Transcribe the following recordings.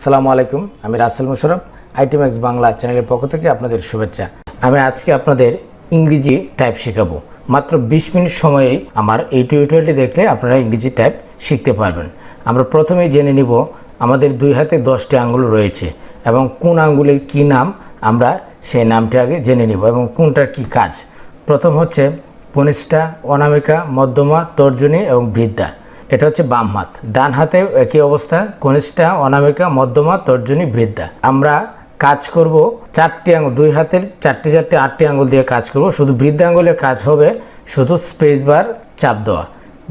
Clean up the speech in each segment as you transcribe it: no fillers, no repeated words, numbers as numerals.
আসসালামু আলাইকুম, আমি রাসেল মুশারফ। আইটি ম্যাক্স বাংলা চ্যানেলের পক্ষ থেকে আপনাদের শুভেচ্ছা। আমি আজকে আপনাদের ইংরেজি টাইপ শেখাবো। মাত্র 20 মিনিট সময়েই আমার এই টিউটোরিয়ালটি দেখলে আপনারা ইংরেজি টাইপ শিখতে পারবেন। আমরা প্রথমেই জেনে নিব আমাদের দুই হাতে 10টি আঙ্গুল রয়েছে এবং কোন আঙ্গুলের কি নাম আমরা সেই নামটি আগে জেনে নিব এবং কোনটার কি কাজ। প্রথম হচ্ছে কনিষ্ঠা, অনামিকা, মধ্যমা, তর্জনী এবং বৃদ্ধা। এটা হচ্ছে বাম হাত। ডান হাতে একই অবস্থা, কনিষ্ঠা, অনামিকা, মধ্যমা, তর্জনী, বৃদ্ধা। আমরা কাজ করব 4টি আঙ্গুল, দুই হাতের 8টি আঙ্গুল দিয়ে কাজ করব। শুধু বৃদ্ধা আঙ্গুলের কাজ হবে শুধু স্পেস বার চাপ দেওয়া।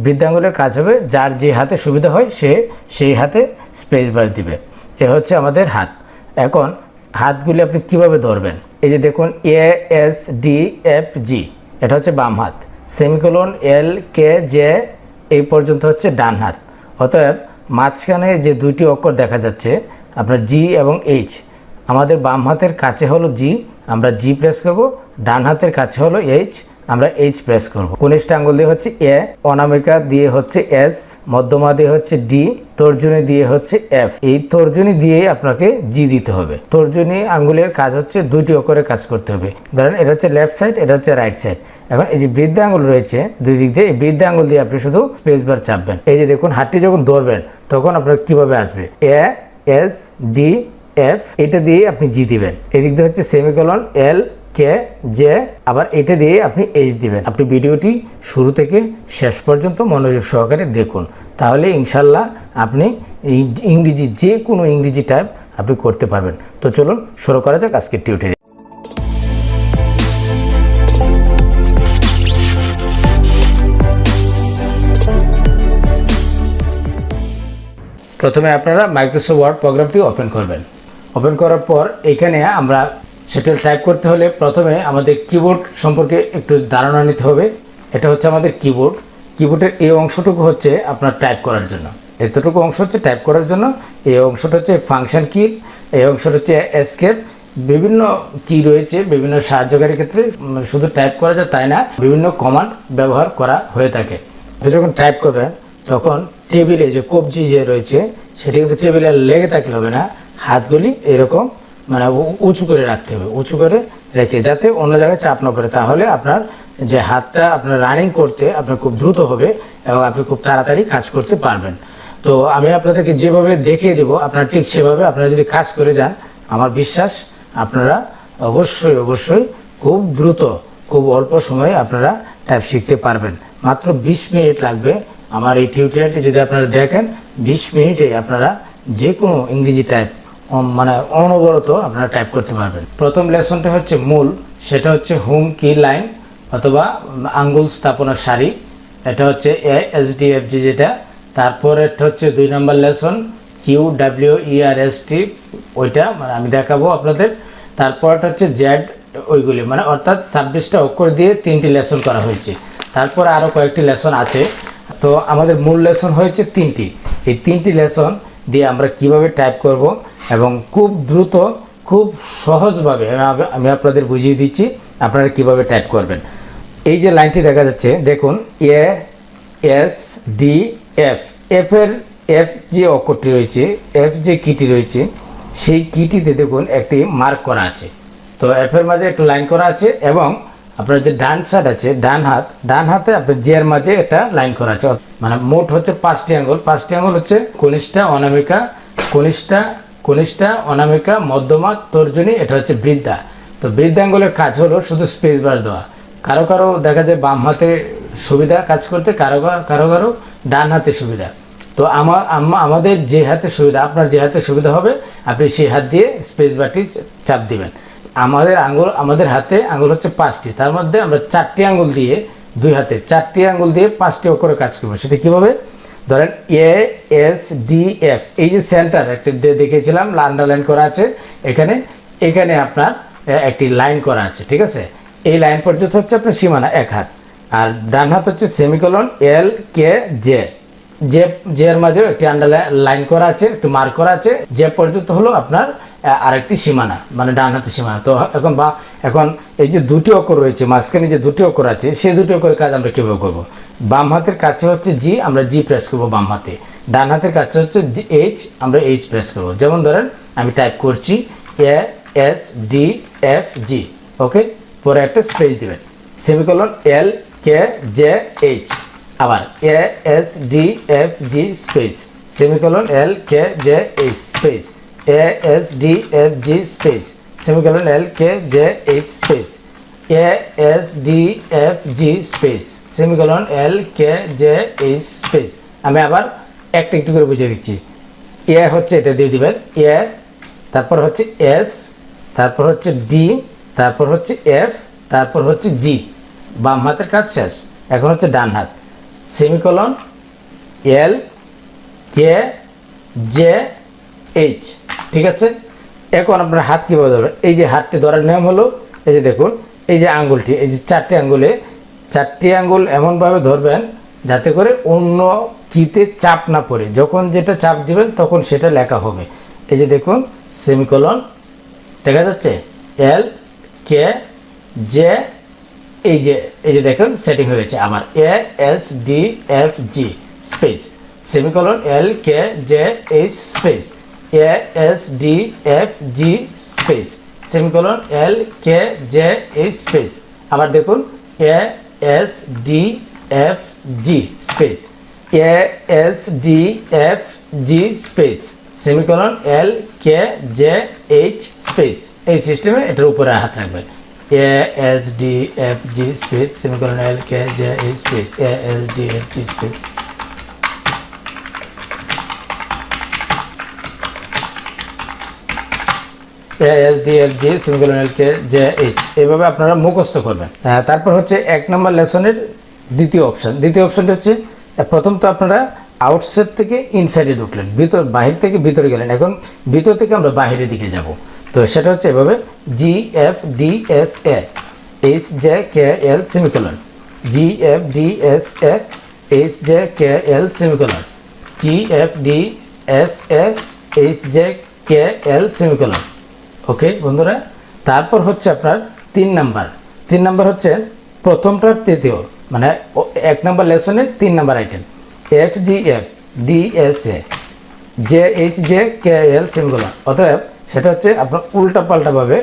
বৃদ্ধা আঙ্গুলের কাজ হবে যার যে হাতে সুবিধা হয় সে সেই হাতে স্পেস বার দিবে। এ হচ্ছে আমাদের হাত। এখন হাতগুলি আপনি কিভাবে ধরবেন, এই যে দেখুন এ এস ডি এফ জি, এটা হচ্ছে বাম হাত। সেমিকোলন এল কে জে এই পর্যন্ত হচ্ছে ডান হাত। অতএব মাঝখানে যে দুইটি অক্ষর দেখা যাচ্ছে আপনার জি এবং এইচ, আমাদের বাম হাতের কাছে হলো জি, আমরা জি প্রেস করব। ডান হাতের কাছে হলো এইচ, আমরা এইচ প্রেস করব। কনিষ্ঠ আঙ্গুল দিয়ে হচ্ছে এ, অনামিকা দিয়ে হচ্ছে এস, মধ্যমা দিয়ে হচ্ছে ডি, তর্জনী দিয়ে হচ্ছে এফ। এই তর্জনী দিয়েই আপনাকে জি দিতে হবে। তর্জনী আঙ্গুলের কাজ হচ্ছে দুইটি অক্ষরের কাজ করতে হবে। ধরেন এটা হচ্ছে লেফট সাইড, এটা হচ্ছে রাইট সাইড। এখন এই যে বৃদ্ধা আঙ্গুল রয়েছে দুই দিক দিয়ে, এই বৃদ্ধা আঙ্গুল দিয়ে আপনি শুধু স্পেস বার চাপবেন। এই যে দেখুন হাতটি যখন ধরবেন তখন আপনার কিভাবে আসবে, এ এস ডি এফ, এটা দিয়ে আপনি জি দিবেন। এদিক দিয়ে হচ্ছে সেমিকোলন এল কে জে, আবার এটা দিয়ে আপনি এইচ দিবেন। আপনি ভিডিওটি শুরু থেকে শেষ পর্যন্ত মনোযোগ সহকারে দেখুন, তাহলে ইনশাল্লাহ আপনি এই ইংরেজি যে কোনো ইংরেজি টাইপ আপনি করতে পারবেন। তো চলুন শুরু করা যাক আজকের টিউটোরিয়াল। প্রথমে আপনারা মাইক্রোসফট ওয়ার্ড প্রোগ্রামটি ওপেন করবেন। ওপেন করার পর এখানে আমরা সেটা টাইপ করতে হলে প্রথমে আমাদের কিবোর্ড সম্পর্কে একটু ধারণা নিতে হবে। এটা হচ্ছে আমাদের কিবোর্ড। কিবোর্ডের এই অংশটুকু হচ্ছে আপনার টাইপ করার জন্য, এতটুকু অংশ হচ্ছে টাইপ করার জন্য। এই অংশটা হচ্ছে ফাংশন কি, এই অংশটা হচ্ছে এসকেপ। বিভিন্ন কি রয়েছে, বিভিন্ন সাহায্যকারী ক্ষেত্রে শুধু টাইপ করা যায় তাই না, বিভিন্ন কমান্ড ব্যবহার করা হয়ে থাকে। যখন টাইপ করবেন তখন টেবিলে যে কবজি যে রয়েছে সেটা কিন্তু টেবিলে লেগে থাকলে হবে না, হাতগুলি এরকম মানে উঁচু করে রাখতে হবে, উঁচু করে রেখে যাতে অন্য জায়গায় চাপ না পড়ে। তাহলে আপনার যে হাতটা আপনার রানিং করতে আপনার খুব দ্রুত হবে এবং আপনি খুব তাড়াতাড়ি কাজ করতে পারবেন। তো আমি আপনাদেরকে যেভাবে দেখিয়ে দেবো আপনারা ঠিক সেভাবে আপনারা যদি কাজ করে যান, আমার বিশ্বাস আপনারা অবশ্যই খুব দ্রুত, খুব অল্প সময়ে আপনারা টাইপ শিখতে পারবেন। মাত্র 20 মিনিট লাগবে আমার এই টিউটোরিয়ালটি যদি আপনারা দেখেন, 20 মিনিটে আপনারা যে কোনো ইংরেজি টাইপ মানে অনবরত আপনারা টাইপ করতে পারবেন। প্রথম লেসনটা হচ্ছে মূল, সেটা হচ্ছে হোম কি লাইন অথবা আঙ্গুল স্থাপনা সারি। এটা হচ্ছে এ এস ডি এফ জি যেটা। তারপর এটা হচ্ছে 2 নম্বর লেসন কিউ ডাব্লিউ ই আর এস টি, ওইটা মানে আমি দেখাবো আপনাদের। তারপর এটা হচ্ছে জেড, ওইগুলি মানে অর্থাৎ 26টা অক্ষর দিয়ে 3টি লেসন করা হয়েছে। তারপর আরও কয়েকটি লেসন আছে। তো আমাদের মূল লেসন হয়েছে 3টি। এই 3টি লেসন দিয়ে আমরা কিভাবে টাইপ করব এবং খুব দ্রুত খুব সহজভাবে আমি আপনাদের বুঝিয়ে দিচ্ছি আপনারা কিভাবে টাইপ করবেন। এই যে লাইনটি দেখা যাচ্ছে দেখুন এ এস ডি এফ, এফ যে অক্ষরটি রয়েছে, এফ যে কিটি রয়েছে সেই কিটিতে দেখুন একটি মার্ক করা আছে। তো এফের মাঝে একটু লাইন করা আছে এবং আপনার যে ডান সাইড আছে ডান হাতে আপনার জের মাঝে একটা লাইন করা আছে। মানে মোট হচ্ছে 5টি আঙ্গুল। 5টি আঙ্গুল হচ্ছে কনিষ্ঠা, অনামিকা, কনিষ্ঠা, অনামিকা, মধ্যমা, তর্জনী, এটা হচ্ছে বৃদ্ধা। তো বৃদ্ধা আঙ্গুলের কাজ হলো শুধু স্পেস বার দেওয়া। কারো দেখা যায় বাম হাতে সুবিধা কাজ করতে, কারো ডান হাতে সুবিধা। তো আমাদের যে হাতে সুবিধা, আপনার যে হাতে সুবিধা হবে আপনি সেই হাত দিয়ে স্পেস বারটি চাপ দিবেন। আমাদের হাতে আঙ্গুল হচ্ছে 5টি, তার মধ্যে আমরা 4টি আঙ্গুল দিয়ে, দুই হাতে 4টি আঙ্গুল দিয়ে 5টি অক্ষরে কাজ করবো। সেটা কীভাবে, ধরেন এ এস ডি এফ, এই যে সেন্টার একটি দেখেছিলাম আন্ডারলাইন করা আছে, এখানে আপনার একটি লাইন করা আছে, ঠিক আছে। এই লাইন পর্যন্ত হচ্ছে আপনার সীমানা এক হাত, আর ডান হাত হচ্ছে সেমিকোলন এল কে জে, এর মাঝে একটি আন্ডারলাইন করা আছে, একটি মার্ক করা আছে। যে পর্যন্ত হলো আপনার আরেকটি সীমানা, মানে ডান হাতের সীমানা। তো এখন এই যে 2টি অক্ষর রয়েছে মাঝখানে, যে 2টি অক্ষর আছে সেই 2টি অক্ষরের কাজ আমরা কীভাবে করবো। বাম হাতের কাছে হচ্ছে জি, আমরা জি প্রেস করবো বাম হাতে। ডান হাতের কাজটা হচ্ছে এইচ, আমরা এইচ প্রেস করবো। যেমন ধরেন আমি টাইপ করছি A S D F G, okay, পরে একটা স্পেস দিবেন, semicolon L K J H, আবার A S D F G space, semicolon L K J H space, A S D F G space, semicolon L K J H space, A S D F G space, semicolon L K J H space. আমি আবার একটা একটু করে বুঝিয়ে দিচ্ছি। এ হচ্ছে এটা দিয়ে দিবেন, এ, তারপর হচ্ছে এস, তারপর হচ্ছে ডি, তারপর হচ্ছে এফ, তারপর হচ্ছে জি। বাম হাতের কাজ শেষ। এখন হচ্ছে ডান হাত, semicolon L K J H, ঠিক আছে। এখন আপনার হাত কীভাবে ধরবেন? এই যে হাতটি ধরার নিয়ম হলো, এই যে দেখুন, এই যে আঙ্গুলটি, এই যে চারটি আঙ্গুল এমনভাবে ধরবেন যাতে করে অন্য কিতে চাপ না পড়ে। যখন যেটা চাপ দিবেন তখন সেটা লেখা হবে। এই যে দেখুন, সেমিকোলন, দেখা যাচ্ছে, এল কে জে, এই যে দেখুন সেটিং হয়ে গেছে। আবার A S D F G space, semicolon L K J H space, A S D F G space, semicolon L K J H space. আবার দেখুন এ S D F G space, A S D F G space, semicolon L K J H space. এই সিস্টেমে এটার উপরে হাত রাখবেন, এ S D F G space, semicolon L K J H space, A S D F G space. এএসডিএফজি semicolon L K J H, এইভাবে আপনারা মুখস্থ করবেন। তারপর হচ্ছে 1 নম্বর লেসনের দ্বিতীয় অপশনটা হচ্ছে, প্রথম তো আপনারা আউটসাইড থেকে ইনসাইডে ঢুকলেন, বাহির থেকে ভিতরে গেলেন, এখন ভিতর থেকে আমরা বাহিরের দিকে যাব। তো সেটা হচ্ছে এভাবে, G F D S A H J K L semicolon, G F D S A H J K L semicolon, G F D S A H J K L semicolon. Okay বন্ধুরা, তারপর হচ্ছে আপনার 3 number হচ্ছে প্রথমটার তৃতীয়, মানে 1 নম্বর লেসনের 3 নম্বর item, F G F D S A J H J K L semicolon. অতএব সেটা হচ্ছে আপনার উল্টাপাল্টাভাবে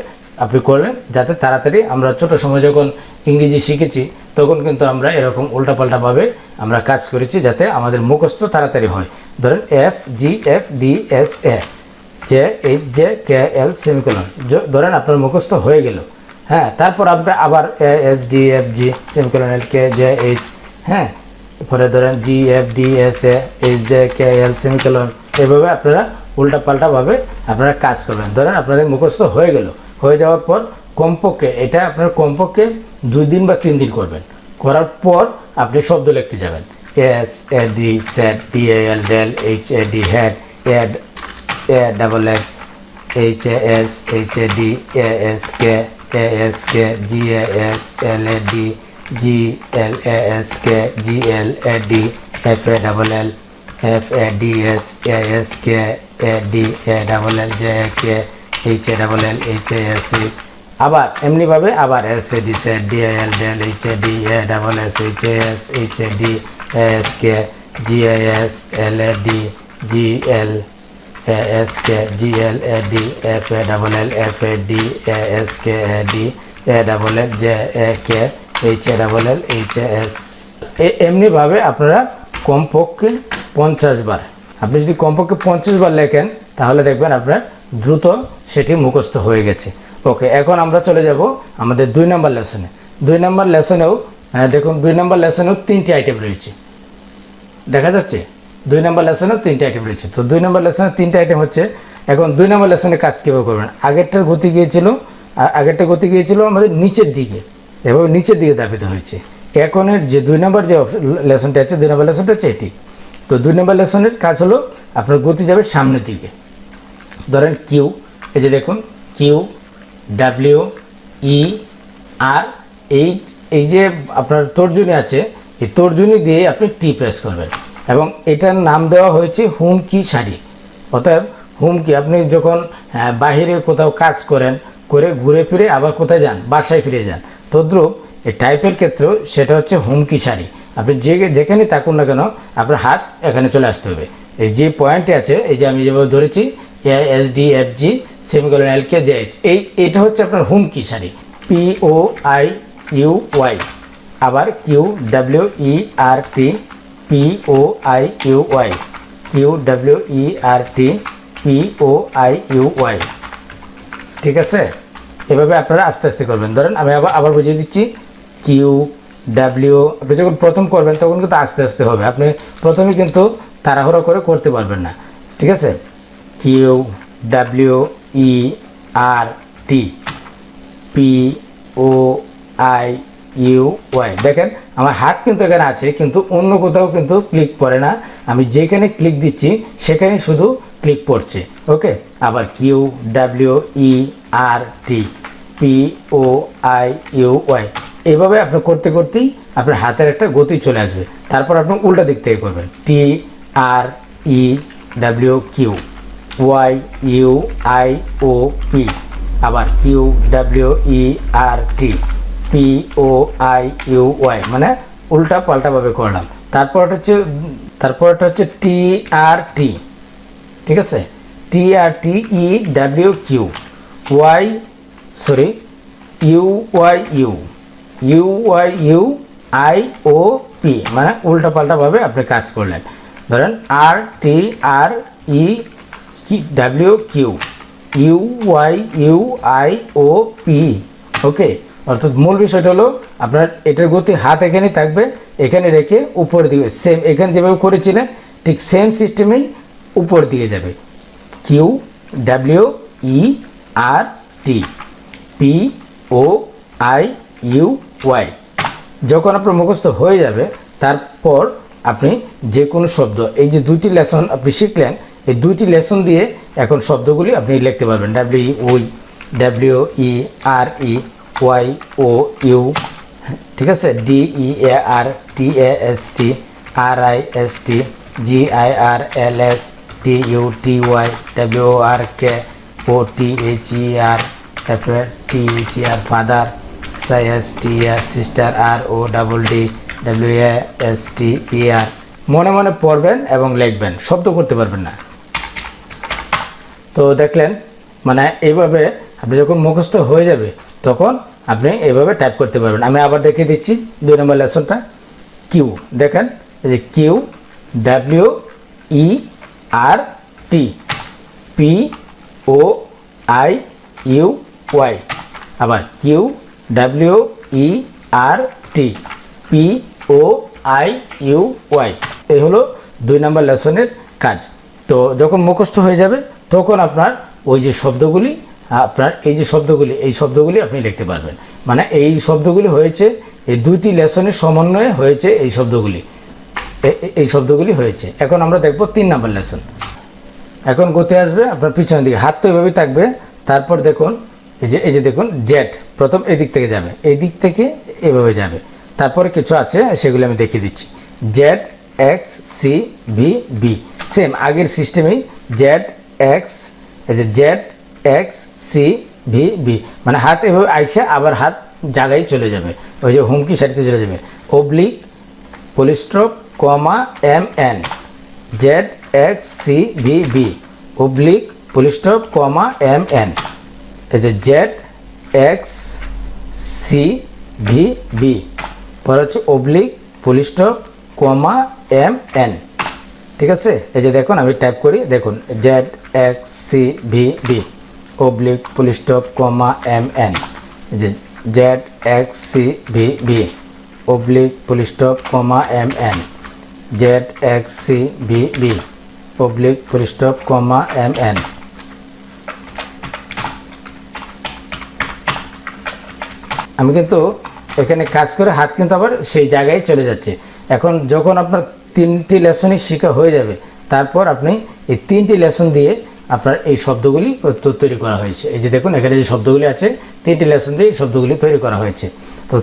আপনি করলেন, যাতে তাড়াতাড়ি, আমরা ছোটো সময় যখন ইংরেজি শিখেছি তখন কিন্তু আমরা এরকম উল্টাপাল্টাভাবে আমরা কাজ করেছি, যাতে আমাদের মুখস্থ তাড়াতাড়ি হয়। ধরেন F G F D S A J H J K L semicolon, ধরেন আপনার মুখস্থ হয়ে গেল। হ্যাঁ, তারপর আপনি আবার A S D F G semicolon L K J H, হ্যাঁ, পরে ধরেন জি F D S A H J K L semicolon. এভাবে আপনারা উল্টাপাল্টাভাবে আপনারা কাজ করবেন। ধরেন আপনাদের মুখস্থ হয়ে গেল, হয়ে যাওয়ার পর কমপক্ষে এটা আপনার কমপক্ষে 2 দিন বা 3 দিন করবেন। করার পর আপনি শব্দ লিখতে যাবেন, S A D sad, D A L dal, H A D had, add A double X, H A S, H A D, A S K, A S K, G A S, L A D, G L A S K, G L A D, F A double L, F A D S, A S K, A D, A double L, J A K, H A double L, H A S H. আবার এমনিভাবে আবার S A D sad, D A L dal, H A D, A double S, H A S, H A D, A S K, G A S, L A D, G L A S K, G L A D, F A double L, F A D, A S K, A D, A double L, J A K, H A double L, H A S. এমনিভাবে আপনারা কমপক্ষে 50 বার, আপনি যদি কমপক্ষে 50 বার লেখেন তাহলে দেখবেন আপনার দ্রুত সেটি মুখস্থ হয়ে গেছে। ওকে, এখন আমরা চলে যাব আমাদের 2 নম্বর লেসনে। 2 নম্বর লেসনেও দেখুন, 2 নম্বর লেসনেও 3টি আইটেম রয়েছে, দেখা যাচ্ছে। 2 নম্বর লেসনেও 3টি আইটেম রয়েছে। তো 2 নম্বর লেসনের 3টা আইটেম হচ্ছে, এখন 2 নম্বর লেসনে কাজ কীভাবে করবেন? আগেরটার গতি গিয়েছিল আমাদের নিচের দিকে, এবং নিচের দিকে ধাবিত হয়েছে। এখনের যে 2 নম্বর যে লেসনটা আছে, 2 নম্বর লেসনটা হচ্ছে এটি। তো 2 নম্বর লেসনের কাজ হলো আপনার গতি যাবে সামনের দিকে। ধরেন কিউ, এই যে দেখুন, কিউ ডাব্লিউ ই আর, এই যে আপনার তর্জনী আছে, এই তর্জনী দিয়ে আপনি টি প্রেস করবেন, এবং এটার নাম দেওয়া হয়েছে হুমকি সারি। অতএব হুমকি, আপনি যখন বাহিরে কোথাও কাজ করেন, করে ঘুরে ফিরে আবার কোথায় যান, বাসায় ফিরে যান, তদ্রূপ এই টাইপের ক্ষেত্রেও সেটা হচ্ছে হুমকি সারি। আপনি যেখানে থাকুন না কেন, আপনার হাত এখানে চলে আসতে হবে। এই যে পয়েন্টে আছে, এই যে আমি যেভাবে ধরেছি A S D F G semicolon L K J H, এটা হচ্ছে আপনার হোম কি সারি। P O I U Y, আবার Q W E R T P O I U Y, Q W E R T P O I U Y. ঠিক আছে, এভাবে আপনারা আস্তে আস্তে করবেন। ধরেন আমি আবার বুঝিয়ে দিচ্ছি, কিউ ডাব্লিউ, আপনি যখন প্রথম করবেন তখন কিন্তু আস্তে আস্তে হবে, আপনি প্রথমে কিন্তু তাড়াহুড়ো করে করতে পারবেন না। ঠিক আছে, Q W E R T P O I U Y. দেখেন আমার হাত কিন্তু এখানে আছে, কিন্তু অন্য কোথাও কিন্তু ক্লিক করে না, আমি যেখানে ক্লিক দিচ্ছি সেখানে শুধু ক্লিক পড়ছে। ওকে, আবার Q W E R T P O I U Y, এভাবে আপনি করতে করতেই আপনার হাতের একটা গতি চলে আসবে। তারপর আপনি উল্টা দিক থেকে করবেন, T R E W Q Y U I O P, আবার Q W E R T P O I U Y, মানে উল্টা পাল্টাভাবে করলাম। তারপরটা হচ্ছে টি আর টি। ঠিক আছে, T R T E W Q Y sorry U Y U U Y U I O P, মানে উল্টা পাল্টাভাবে আপনি কাজ করলেন। ধরেন R T R E W Q U Y U I O P. Okay, অর্থাৎ মূল বিষয়টা হলো আপনার এটার গতি হাত এখানে থাকবে, এখানে রেখে উপর দিকে সেম এখানে যেভাবে করেছিলেন ঠিক সেম সিস্টেমেই উপর দিয়ে যাবে, Q W E R T P O I U Y. যখন আপনার মুখস্থ হয়ে যাবে তারপর আপনি যে কোনো শব্দ, এই যে দুইটি লেসন আপনি শিখলেন, এই দুইটি লেসন দিয়ে এখন শব্দগুলি আপনি লিখতে পারবেন। W E R E Y O U, ঠিক আছে, D E A R T A S T R I S T G I R L S T U T Y W R K O T H E R, তারপরে T H E R father, S S T R sister, R O double D W A S T E R. মনে মনে পড়বেন এবং লিখবেন, শব্দ করতে পারবেন না। তো দেখলেন, মানে এইভাবে আপনি যখন মুখস্থ হয়ে যাবে তখন আপনি এইভাবে টাইপ করতে পারবেন। আমি আবার দেখিয়ে দিচ্ছি 2 নম্বর লেসনটা। কিউ, দেখেন এই যে Q W E R T P O I U Y, আবার Q W E R T P O I U Y. এই হলো 2 নম্বর লেসনের কাজ। তো যখন মুখস্থ হয়ে যাবে তখন আপনার ওই যে শব্দগুলি, আপনার এই যে শব্দগুলি, এই শব্দগুলি আপনি লিখতে পারবেন। মানে এই শব্দগুলি হয়েছে এই দুইটি লেসনের সমন্বয়ে হয়েছে, এই শব্দগুলি হয়েছে। এখন আমরা দেখব 3 নম্বর লেসন। এখন গতি আসবে আপনার পিছনের দিকে, হাত তো এভাবেই থাকবে। তারপর দেখুন এই যে দেখুন জেড প্রথম এই দিক থেকে যাবে, এই দিক থেকে এভাবে যাবে। তারপরে কিছু আছে সেগুলি আমি দেখিয়ে দিচ্ছি। Z X C V B, same আগের সিস্টেমেই জেড এক্স, এই যে Z X C V B, মানে হাত এভাবে আইসে আবার হাত জায়গায় চলে যাবে, ওই যে হুমকি সারিতে চলে যাবে। Oblique full stop comma M N, Z X C V B oblique full stop comma M N, এই যে Z X C V B, পরে হচ্ছে oblique full stop comma M N. ঠিক আছে, এই যে দেখুন আমি টাইপ করি, দেখুন Z X C V B oblique full stop comma M N, যে Z X C V B oblique full stop comma M N, Z X C V B oblique full stop comma M N. আমি কিন্তু এখানে কাজ করে হাত কিন্তু আবার সেই জায়গায় চলে যাচ্ছে। এখন যখন আপনার 3টি লেসনই শেখা হয়ে যাবে তারপর আপনি এই 3টি লেসন দিয়ে আপনার এই শব্দগুলি তৈরি করা হয়েছে। এই যে দেখুন এখানে যে শব্দগুলি আছে 3টি লেসন দিয়ে এই শব্দগুলি তৈরি করা হয়েছে। তো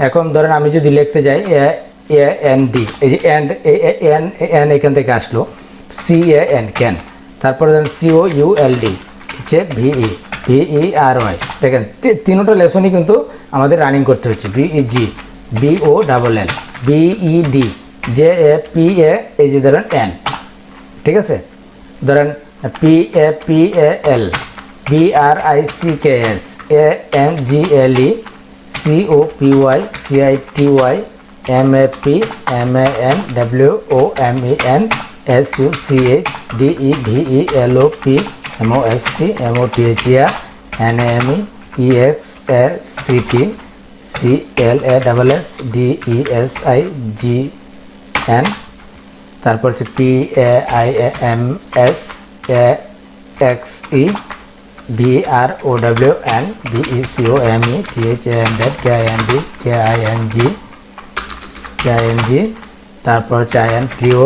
এখন ধরেন আমি যদি লিখতে যাই এ এন ডি, এই যে এন এখান থেকে আসলো, সি এ এন ক্যান, তারপরে ধরেন সিও ইউ এল ডি হচ্ছে ভিই আর ওয়াই। দেখেন 3টা লেসনই কিন্তু আমাদের রানিং করতে হচ্ছে। V E G B O double L B E D J A P A, এই যে ধরেন এন, ঠিক আছে। ধরেন PAPAL BRICKS ANGLE COPYCITY MAPMANWOMEN SUCHDEVELOP MOST MOTHER NAME EXACT CLASSDESIGN, তারপর হচ্ছে PAIMS AXE BROWN BECOME THAND KING, তারপর হচ্ছে INTO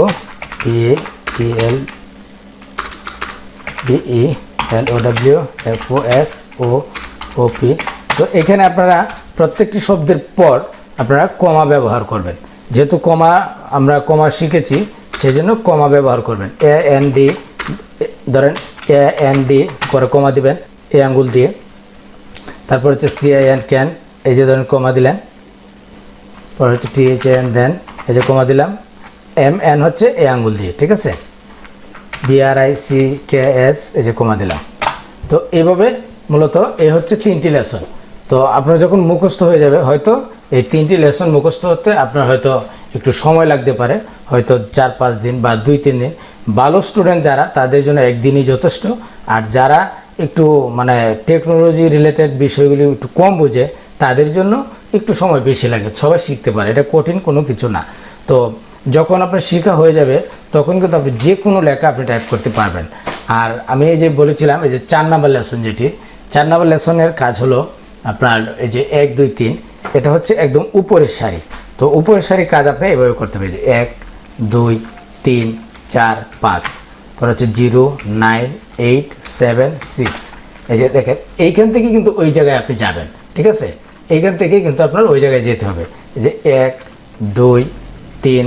PELBELOW FOXOOP। তো এখানে আপনারা প্রত্যেকটি শব্দের পর আপনারা কমা ব্যবহার করবেন। যেহেতু আমরা কমা শিখেছি, সেই জন্য কমা ব্যবহার করবেন। AND, ধরেন AND পরে কমা দিবেন এ আঙ্গুল দিয়ে। তারপর হচ্ছে CIN ক্যান, এই যে ধরেন কমা দিলেন। পরে হচ্ছে THAN দেন, এই যে কমা দিলাম। MN হচ্ছে এ আঙ্গুল দিয়ে, ঠিক আছে। BRICKS, এই যে কমা দিলাম। তো এইভাবে মূলত এই হচ্ছে 3টি লেসন। তো আপনার যখন মুখস্থ হয়ে যাবে, হয়তো এই 3টি লেসন মুখস্থ হতে আপনার হয়তো একটু সময় লাগতে পারে, হয়তো 4-5 দিন বা 2-3 দিন। ভালো স্টুডেন্ট যারা, তাদের জন্য একদিনই যথেষ্ট। আর যারা একটু মানে টেকনোলজি রিলেটেড বিষয়গুলি একটু কম বুঝে, তাদের জন্য একটু সময় বেশি লাগে। সবাই শিখতে পারে, এটা কঠিন কোনো কিছু না। তো যখন আপনার শেখা হয়ে যাবে, তখন কিন্তু আপনি যে কোনো লেখা আপনি টাইপ করতে পারবেন। আর আমি এই যে বলেছিলাম, এই যে 4 নাম্বার লেসন, যেটি 4 নাম্বার লেসনের কাজ হলো আপনার এই যে 1 2 3, এটা হচ্ছে একদম উপরের সারি। তো উপরের সারির কাজ আপনি এভাবে করতে হবে, যে 1 2 3 4 5, পর হচ্ছে 0 9 8 7 6। এই যে দেখেন, এইখান থেকে কিন্তু ওই জায়গায় আপনি যাবেন, ঠিক আছে। এইখান থেকেই কিন্তু আপনার ওই জায়গায় যেতে হবে। যে 1 2 3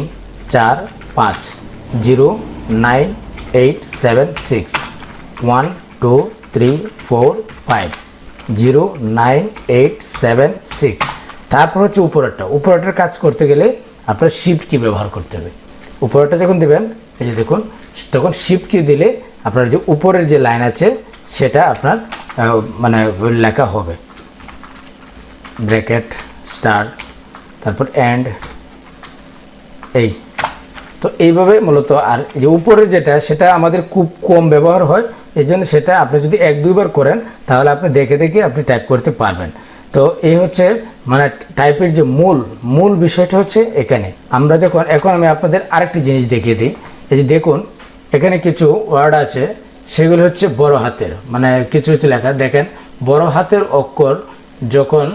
4 5 0 9 8 7 6 1 2 3 4 5 0 9 8 7 6। তারপর হচ্ছে উপরেরটার কাজ করতে গেলে আপনার শিফট কি ব্যবহার করতে হবে। উপরেরটা যখন দেবেন, এই যে দেখুন, তখন শিফট কি দিলে আপনার যে উপরের যে লাইন আছে সেটা আপনার মানে লেখা হবে। ব্র্যাকেট, স্টার, তারপর এন্ড, এই। তো এইভাবে মূলত। আর যে উপরের যেটা, সেটা আমাদের খুব কম ব্যবহার হয়, এই জন্য সেটা আপনি যদি 1-2 বার করেন, তাহলে আপনি দেখে দেখে আপনি টাইপ করতে পারবেন। তো এই হচ্ছে মানে টাইপের যে মূল বিষয়টা হচ্ছে এখানে। আমরা এখন আমি আপনাদের আরেকটি জিনিস দেখিয়ে দিই। এই যে দেখুন, এখানে কিছু ওয়ার্ড আছে, সেগুলো হচ্ছে বড় হাতের, মানে কিছু লেখা। দেখেন, বড় হাতের অক্ষর, যখন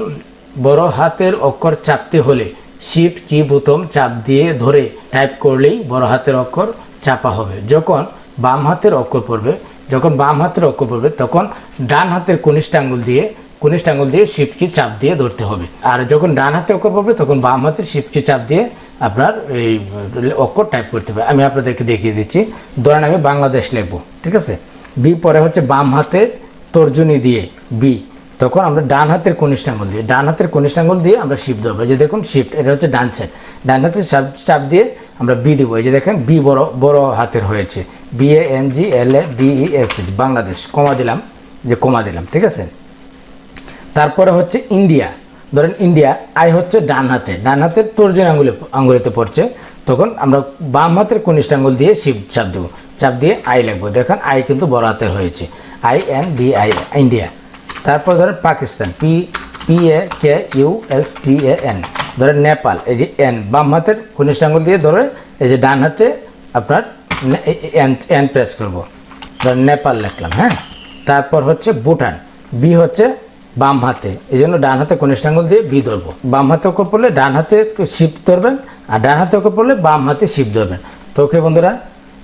বড় হাতের অক্ষর চাপতে হলে শিফট কি বোতাম চাপ দিয়ে ধরে টাইপ করলেই বড় হাতের অক্ষর চাপা হবে। যখন বাম হাতের অক্ষর পড়বে তখন ডান হাতের কনিষ্ঠ আঙ্গুল দিয়ে শিফট কি চাপ দিয়ে ধরতে হবে। আর যখন ডান হাতে অক্ষর পড়বে, তখন বাম হাতের শিফট কি চাপ দিয়ে আপনার এই অক্ষর টাইপ করতে হবে। আমি আপনাদেরকে দেখিয়ে দিচ্ছি। ধরেন আমি বাংলাদেশ লিখবো, ঠিক আছে। বি পরে হচ্ছে বাম হাতের তর্জনী দিয়ে বি, তখন আমরা ডান হাতের কনিষ্ঠ আঙ্গুল দিয়ে আমরা শিফট দেবো। যে দেখুন, শিফট, এটা হচ্ছে ডান সাইড। ডান হাতের চাপ দিয়ে আমরা বি দেবো। এই যে দেখেন, বি বড় হাতের হয়েছে, BANGLADES, বাংলাদেশ। কমা দিলাম, ঠিক আছে। তারপরে হচ্ছে ইন্ডিয়া। ধরেন ইন্ডিয়া, আই হচ্ছে ডান হাতের তর্জনী আঙ্গুলিতে পড়ছে, তখন আমরা বাম হাতের কনিষ্ঠ আঙ্গুল দিয়ে শিফট চাপ দিয়ে আই লিখবো। দেখেন, আই কিন্তু বড় হাতের হয়েছে, INDI, ইন্ডিয়া। তারপর ধরেন পাকিস্তান, PAKUSTAN। ধরেন নেপাল, এই যে এন, বাম হাতের কনিষ্ঠ আঙ্গুল দিয়ে ধরে এই যে ডান হাতে আপনার এন প্রেস করবো, ধরেন নেপাল লিখলাম, হ্যাঁ। তারপর হচ্ছে ভুটান, বি হচ্ছে বাম হাতে, এই জন্য ডান হাতে কনিষ্ঠ আঙ্গুল দিয়ে বি ধরবো। বাম হাতে অক্ষর পড়লে ডান হাতে শিফট ধরবেন, আর ডান হাতে অক্ষর পড়লে বাম হাতে শিফট ধরবেন। তো ওকে বন্ধুরা,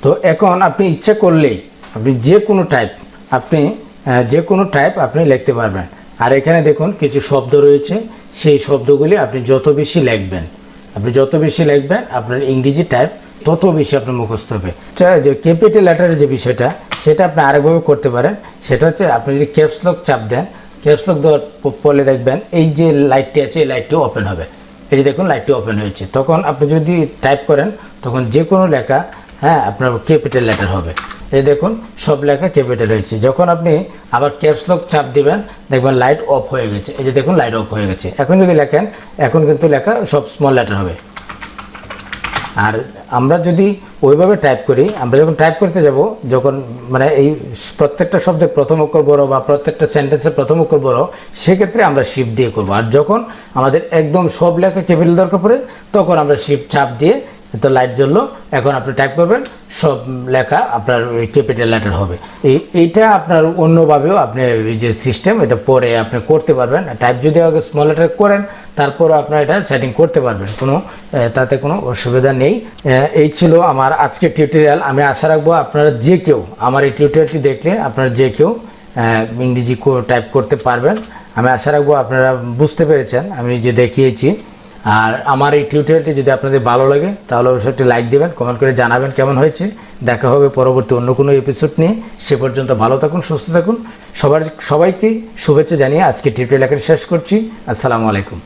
তো এখন আপনি ইচ্ছে করলেই আপনি যে কোনো টাইপ আপনি লিখতে পারবেন। আর এখানে দেখুন, কিছু শব্দ রয়েছে, সেই শব্দগুলি আপনি যত বেশি লিখবেন আপনার ইংরেজি টাইপ তত বেশি আপনার মুখস্থ হবে। যে ক্যাপিটাল লেটারের যে বিষয়টা, সেটা আপনি আরেকভাবে করতে পারেন। সেটা হচ্ছে, আপনি যদি ক্যাপস লক চাপ দেন, ক্যাপস লক দেওয়ার পরে দেখবেন এই যে লাইটটি আছে, এই লাইটটি ওপেন হবে। এই যে দেখুন, লাইটটি ওপেন হয়েছে। তখন আপনি যদি টাইপ করেন, তখন যে কোনো লেখা হ্যাঁ আপনার ক্যাপিটাল লেটার হবে। এই দেখুন সব লেখা ক্যাপিটাল হয়েছে। যখন আপনি আবার ক্যাপস লক চাপ দিবেন দেখবেন লাইট অফ হয়ে গেছে। এই যে দেখুন লাইট অফ হয়ে গেছে। এখন যদি লেখেন এখন কিন্তু লেখা সব স্মল লেটার হবে। আর আমরা যদি ওইভাবে টাইপ করি, আমরা যখন টাইপ করতে যাব, যখন মানে এই প্রত্যেকটা শব্দের প্রথম অক্ষর বড় বা প্রত্যেকটা সেন্টেন্সের প্রথম অক্ষর বড়, সেক্ষেত্রে আমরা শিফট দিয়ে করব। আর যখন আমাদের একদম সব লেখা ক্যাপিটাল দরকার পড়ে তখন আমরা শিফট চাপ দিয়ে তো লাইট জ্বললো। এখন আপনি টাইপ করবেন সব লেখা আপনার ক্যাপিটাল লেটার হবে। এইটা আপনার অন্যভাবেও আপনি এই যে সিস্টেম এটা পরে আপনি করতে পারবেন। টাইপ যদি আগে স্মল লেটার করেন তারপরে আপনার এটা সেটিং করতে পারবেন, তাতে কোনো অসুবিধা নেই। এই ছিল আমার আজকের টিউটোরিয়াল। আমি আশা রাখবো আপনারা যে কেউ আমার এই টিউটোরিয়ালটি দেখলে আপনারা যে কেউ ইংরেজি টাইপ করতে পারবেন। আমি আশা রাখবো আপনারা বুঝতে পেরেছেন আমি যে দেখিয়েছি। আর আমার এই টিউটোরিয়ালটি যদি আপনাদের ভালো লাগে তাহলে অবশ্যই একটি লাইক দেবেন, কমেন্ট করে জানাবেন কেমন হয়েছে। দেখা হবে পরবর্তী অন্য কোনো এপিসোড নিয়ে। সে পর্যন্ত ভালো থাকুন, সুস্থ থাকুন। সবাইকে শুভেচ্ছা জানিয়ে আজকে টিউটোরিয়াল শেষ করছি। আসসালামু আলাইকুম।